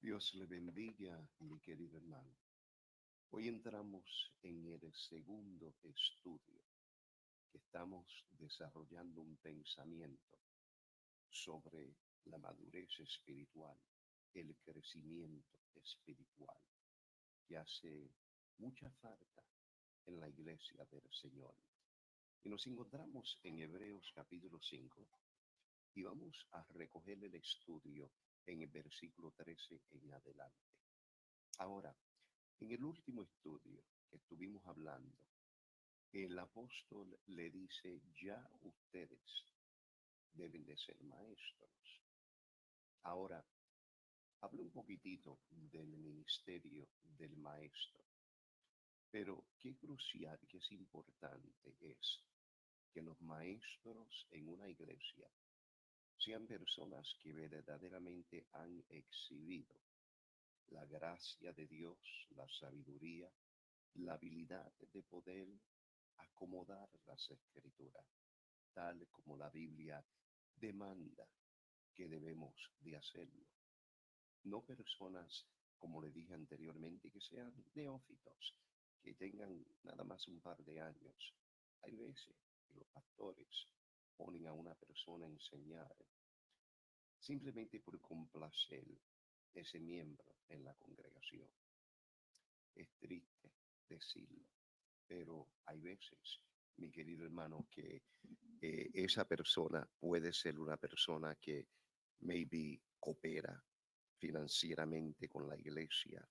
Dios le bendiga, mi querido hermano. Hoy entramos en el segundo estudio que estamos desarrollando un pensamiento sobre la madurez espiritual, el crecimiento espiritual que hace mucha falta en la iglesia del Señor. Y nos encontramos en Hebreos capítulo 5 y vamos a recoger el estudio en el versículo 13 en adelante. Ahora, en el último estudio que estuvimos hablando, el apóstol le dice, ya ustedes deben de ser maestros. Ahora, habla un poquitito del ministerio del maestro, pero qué crucial, qué es importante es que los maestros en una iglesia sean personas que verdaderamente han exhibido la gracia de Dios, la sabiduría, la habilidad de poder acomodar las escrituras, tal como la Biblia demanda que debemos de hacerlo. No personas, como le dije anteriormente, que sean neófitos, que tengan nada más un par de años. Hay veces que los pastores ponen a una persona a enseñar simplemente por complacer ese miembro en la congregación. Es triste decirlo, pero hay veces, mi querido hermano, que esa persona puede ser una persona que maybe coopera financieramente con la iglesia,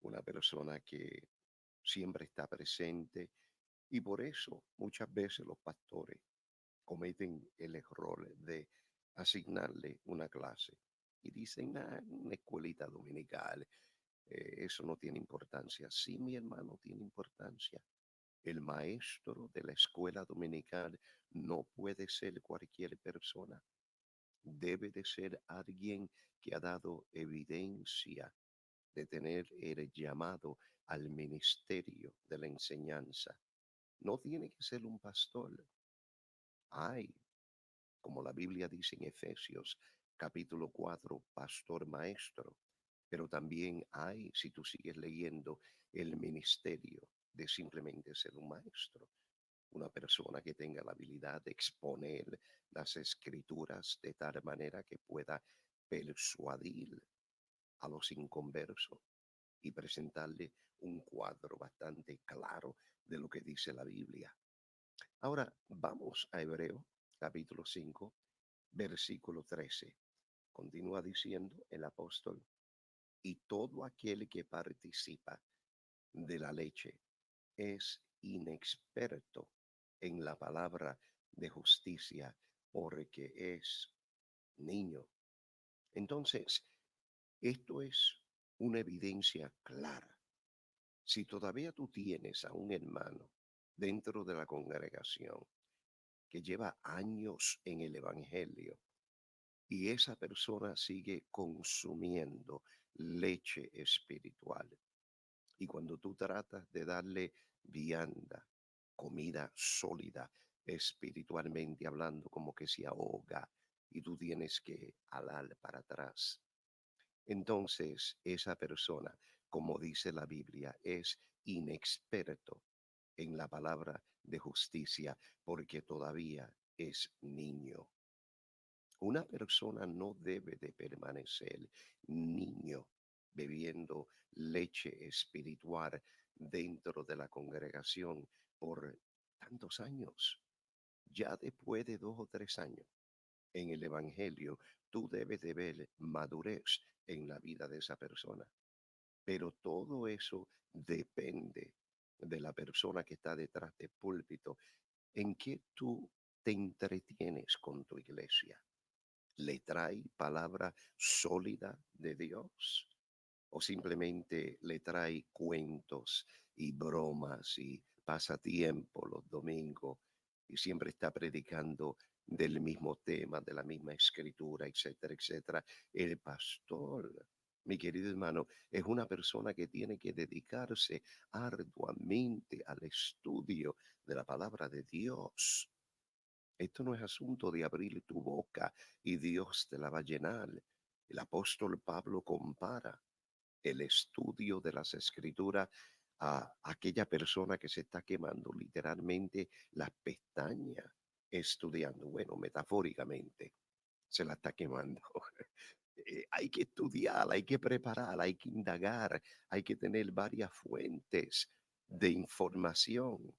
una persona que siempre está presente y por eso muchas veces los pastores cometen el error de asignarle una clase y dicen, una escuelita dominical, eso no tiene importancia. Sí, mi hermano, tiene importancia. El maestro de la escuela dominical no puede ser cualquier persona. Debe de ser alguien que ha dado evidencia de tener el llamado al ministerio de la enseñanza. No tiene que ser un pastor. Hay, como la Biblia dice en Efesios capítulo 4, pastor maestro, pero también hay, si tú sigues leyendo, el ministerio de simplemente ser un maestro, una persona que tenga la habilidad de exponer las escrituras de tal manera que pueda persuadir a los inconversos y presentarle un cuadro bastante claro de lo que dice la Biblia. Ahora vamos a Hebreo capítulo 5, versículo 13. Continúa diciendo el apóstol, y todo aquel que participa de la leche es inexperto en la palabra de justicia porque es niño. Entonces, esto es una evidencia clara. Si todavía tú tienes a un hermano dentro de la congregación que lleva años en el evangelio y esa persona sigue consumiendo leche espiritual, y cuando tú tratas de darle vianda, comida sólida, espiritualmente hablando, como que se ahoga y tú tienes que alar para atrás. Entonces, esa persona, como dice la Biblia, es inexperto en la palabra de justicia porque todavía es niño. Una persona no debe de permanecer niño bebiendo leche espiritual dentro de la congregación por tantos años. Ya después de 2 o 3 años en el Evangelio, tú debes de ver madurez en la vida de esa persona. Pero todo eso depende de la persona que está detrás del púlpito, en que tú te entretienes con tu iglesia. ¿Le trae palabra sólida de Dios? ¿O simplemente le trae cuentos y bromas y pasatiempo los domingos y siempre está predicando del mismo tema, de la misma escritura, etcétera, etcétera? El pastor, mi querido hermano, es una persona que tiene que dedicarse arduamente al estudio de la palabra de Dios. Esto no es asunto de abrir tu boca y Dios te la va a llenar. El apóstol Pablo compara el estudio de las escrituras a aquella persona que se está quemando literalmente las pestañas estudiando, bueno, metafóricamente, se la está quemando. Hay que estudiar, hay que preparar, hay que indagar, hay que tener varias fuentes de información.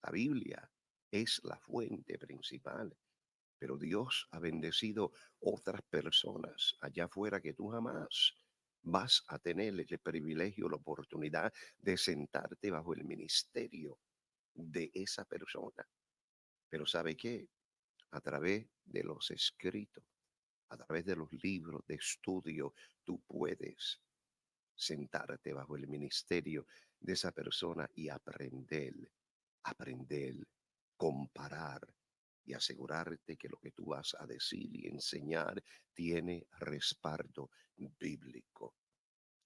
La Biblia es la fuente principal, pero Dios ha bendecido otras personas allá afuera que tú jamás vas a tener el privilegio, la oportunidad de sentarte bajo el ministerio de esa persona. Pero ¿sabe qué? A través de los escritos, a través de los libros de estudio, tú puedes sentarte bajo el ministerio de esa persona y aprender, comparar y asegurarte que lo que tú vas a decir y enseñar tiene respaldo bíblico.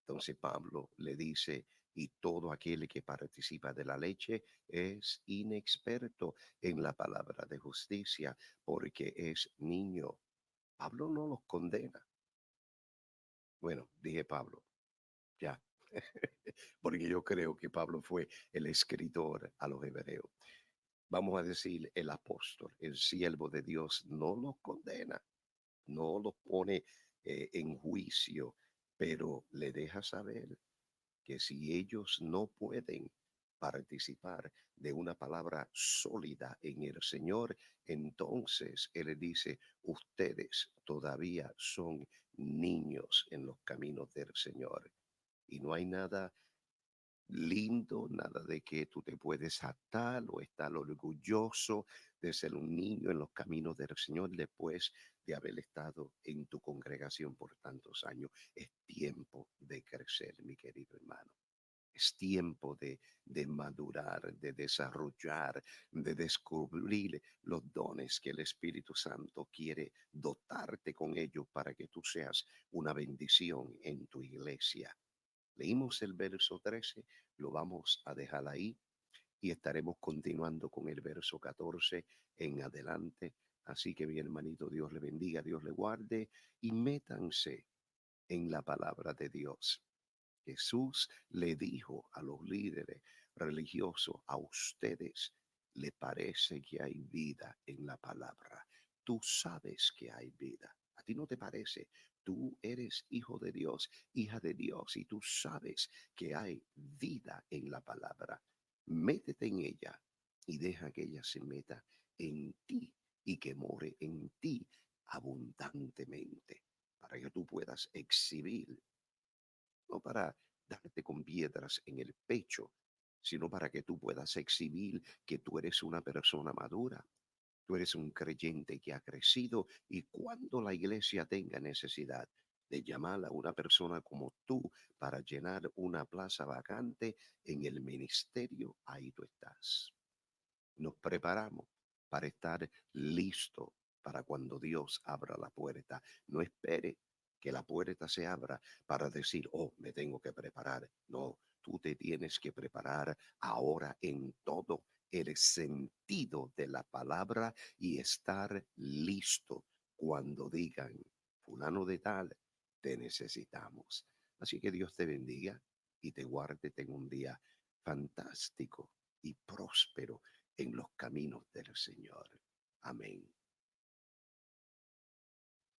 Entonces Pablo le dice, y todo aquel que participa de la leche es inexperto en la palabra de justicia porque es niño. Pablo no los condena. Bueno, dije Pablo, ya. Porque yo creo que Pablo fue el escritor a los hebreos. Vamos a decir, el apóstol, el siervo de Dios, no los condena, no los pone en juicio, pero le deja saber que si ellos no pueden participar de una palabra sólida en el Señor, entonces Él les dice, ustedes todavía son niños en los caminos del Señor. Y no hay nada lindo, nada de que tú te puedes atar o estar orgulloso de ser un niño en los caminos del Señor después de haber estado en tu congregación por tantos años. Es tiempo de crecer, mi querido hermano. Es tiempo de madurar, de desarrollar, de descubrir los dones que el Espíritu Santo quiere dotarte con ellos para que tú seas una bendición en tu iglesia. Leímos el verso 13, lo vamos a dejar ahí y estaremos continuando con el verso 14 en adelante. Así que mi hermanito, Dios le bendiga, Dios le guarde y métanse en la palabra de Dios. Jesús le dijo a los líderes religiosos, a ustedes le parece que hay vida en la palabra. Tú sabes que hay vida. A ti no te parece. Tú eres hijo de Dios, hija de Dios, y tú sabes que hay vida en la palabra. Métete en ella y deja que ella se meta en ti y que more en ti abundantemente para que tú puedas exhibir, no para darte con piedras en el pecho, sino para que tú puedas exhibir que tú eres una persona madura, tú eres un creyente que ha crecido y cuando la iglesia tenga necesidad de llamar a una persona como tú para llenar una plaza vacante en el ministerio, ahí tú estás. Nos preparamos para estar listo para cuando Dios abra la puerta. No espere que la puerta se abra para decir, oh, me tengo que preparar. No, tú te tienes que preparar ahora en todo el sentido de la palabra y estar listo cuando digan, fulano de tal, te necesitamos. Así que Dios te bendiga y te guarde. Ten un día fantástico y próspero en los caminos del Señor. Amén.